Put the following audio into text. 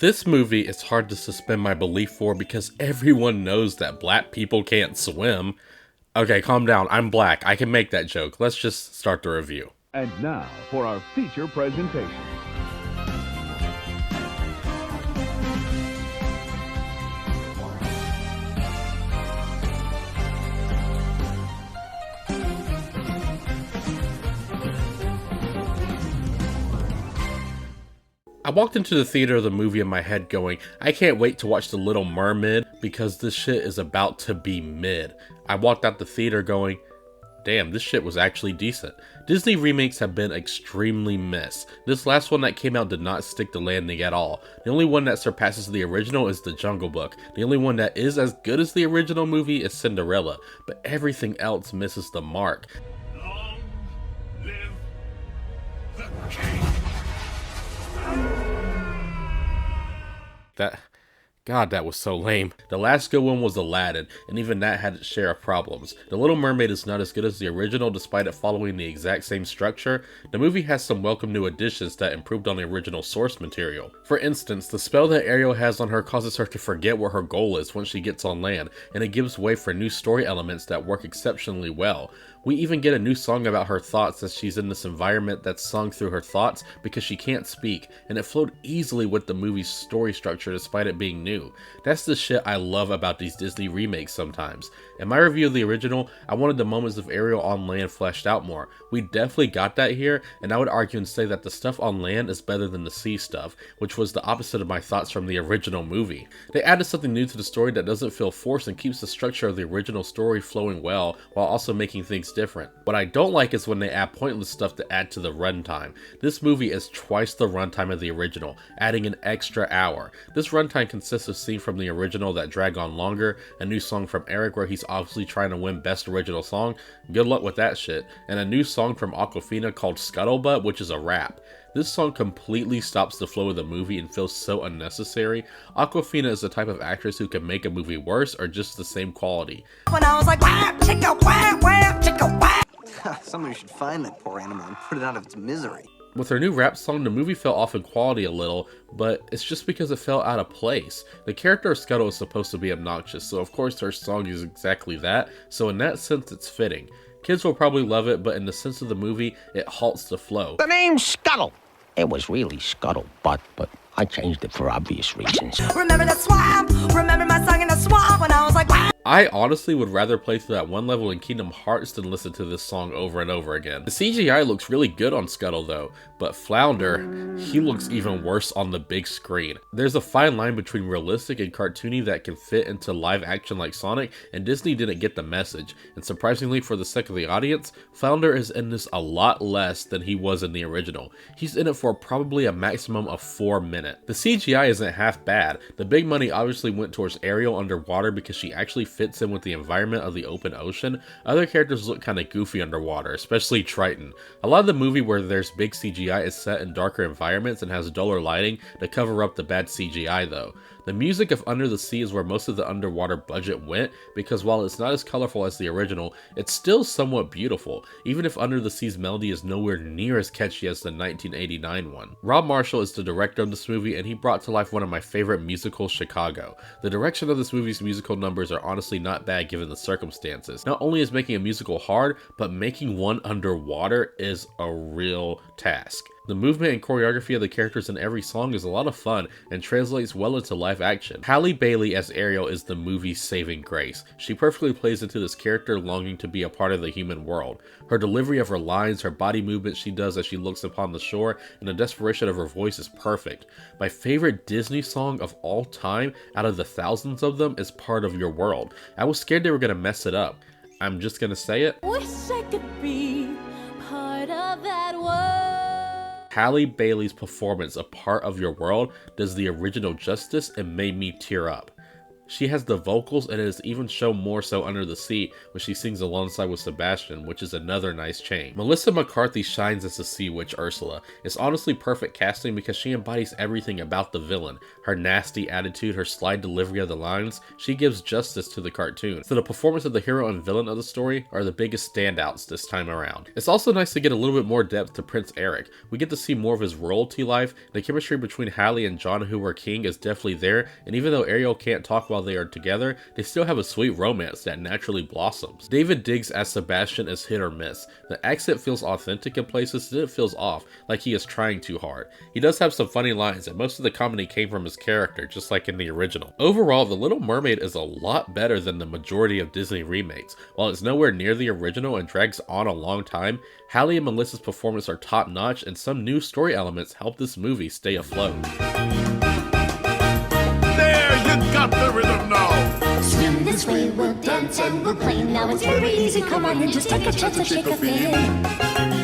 This movie is hard to suspend my belief for because everyone knows that black people can't swim. Okay, calm down. I'm black. I can make that joke. Let's just start the review. And now for our feature presentation. I walked into the theater of the movie in my head going, I can't wait to watch The Little Mermaid because this shit is about to be mid. I walked out the theater going, damn, this shit was actually decent. Disney remakes have been extremely mess. This last one that came out did not stick the landing at all. The only one that surpasses the original is The Jungle Book. The only one that is as good as the original movie is Cinderella, but everything else misses the mark. Long live the king. God, that was so lame. The last good one was Aladdin, and even that had its share of problems. The Little Mermaid is not as good as the original despite it following the exact same structure. The movie has some welcome new additions that improved on the original source material. For instance, the spell that Ariel has on her causes her to forget what her goal is once she gets on land, and it gives way for new story elements that work exceptionally well. We even get a new song about her thoughts as she's in this environment that's sung through her thoughts because she can't speak, and it flowed easily with the movie's story structure despite it being new. That's the shit I love about these Disney remakes sometimes. In my review of the original, I wanted the moments of Ariel on land fleshed out more. We definitely got that here, and I would argue and say that the stuff on land is better than the sea stuff, which was the opposite of my thoughts from the original movie. They added something new to the story that doesn't feel forced and keeps the structure of the original story flowing well, while also making things different. What I don't like is when they add pointless stuff to add to the runtime. This movie is twice the runtime of the original, adding an extra hour. This runtime consists of scenes from the original that drag on longer, a new song from Eric where he's obviously trying to win best original song, good luck with that shit, and a new song from Awkwafina called Scuttlebutt, which is a rap. This song completely stops the flow of the movie and feels so unnecessary. Awkwafina is the type of actress who can make a movie worse or just the same quality. When I was like, whap, chicka, whap, whap, chicka, whap. Somebody should find that poor animal and put it out of its misery. With her new rap song, the movie fell off in quality a little, but it's just because it fell out of place. The character of Scuttle is supposed to be obnoxious, so of course her song is exactly that, so in that sense it's fitting. Kids will probably love it, but in the sense of the movie, it halts the flow. The name's Scuttle. It was really Scuttlebutt, but I changed it for obvious reasons. Remember the swamp? Remember my song in the swamp when I was like, whap. I honestly would rather play through that one level in Kingdom Hearts than listen to this song over and over again. The CGI looks really good on Scuttle though, but Flounder, he looks even worse on the big screen. There's a fine line between realistic and cartoony that can fit into live action like Sonic, and Disney didn't get the message. And surprisingly for the sake of the audience, Flounder is in this a lot less than he was in the original. He's in it for probably a maximum of 4 minutes. The CGI isn't half bad. The big money obviously went towards Ariel underwater because she actually fits in with the environment of the open ocean. Other characters look kinda goofy underwater, especially Triton. A lot of the movie where there's big CGI is set in darker environments and has duller lighting to cover up the bad CGI though. The music of Under the Sea is where most of the underwater budget went, because while it's not as colorful as the original, it's still somewhat beautiful, even if Under the Sea's melody is nowhere near as catchy as the 1989 one. Rob Marshall is the director of this movie, and he brought to life one of my favorite musicals, Chicago. The direction of this movie's musical numbers are honestly not bad given the circumstances. Not only is making a musical hard, but making one underwater is a real task. The movement and choreography of the characters in every song is a lot of fun and translates well into live action. Halle Bailey as Ariel is the movie's saving grace. She perfectly plays into this character longing to be a part of the human world. Her delivery of her lines, her body movements she does as she looks upon the shore, and the desperation of her voice is perfect. My favorite Disney song of all time, out of the thousands of them, is Part of Your World. I was scared they were gonna mess it up. I'm just gonna say it. Wish I could be part of that world. Halle Bailey's performance of Part of Your World does the original justice and made me tear up. She has the vocals, and it is even shown more so Under the Sea when she sings alongside with Sebastian, which is another nice change. Melissa McCarthy shines as the Sea Witch Ursula. It's honestly perfect casting because she embodies everything about the villain. Her nasty attitude, her sly delivery of the lines, she gives justice to the cartoon. So the performance of the hero and villain of the story are the biggest standouts this time around. It's also nice to get a little bit more depth to Prince Eric. We get to see more of his royalty life. The chemistry between Hallie and John Who Were King is definitely there, and even though Ariel can't talk while they are together, they still have a sweet romance that naturally blossoms. David Diggs as Sebastian is hit or miss. The accent feels authentic in places, and it feels off, like he is trying too hard. He does have some funny lines, and most of the comedy came from his character, just like in the original. Overall, The Little Mermaid is a lot better than the majority of Disney remakes. While it's nowhere near the original and drags on a long time, Hallie and Melissa's performance are top notch, and some new story elements help this movie stay afloat. There, you got the rhythm now. Swim this way, we'll dance and we'll play. Now it's very easy, come on and just take a chance to shake a fin.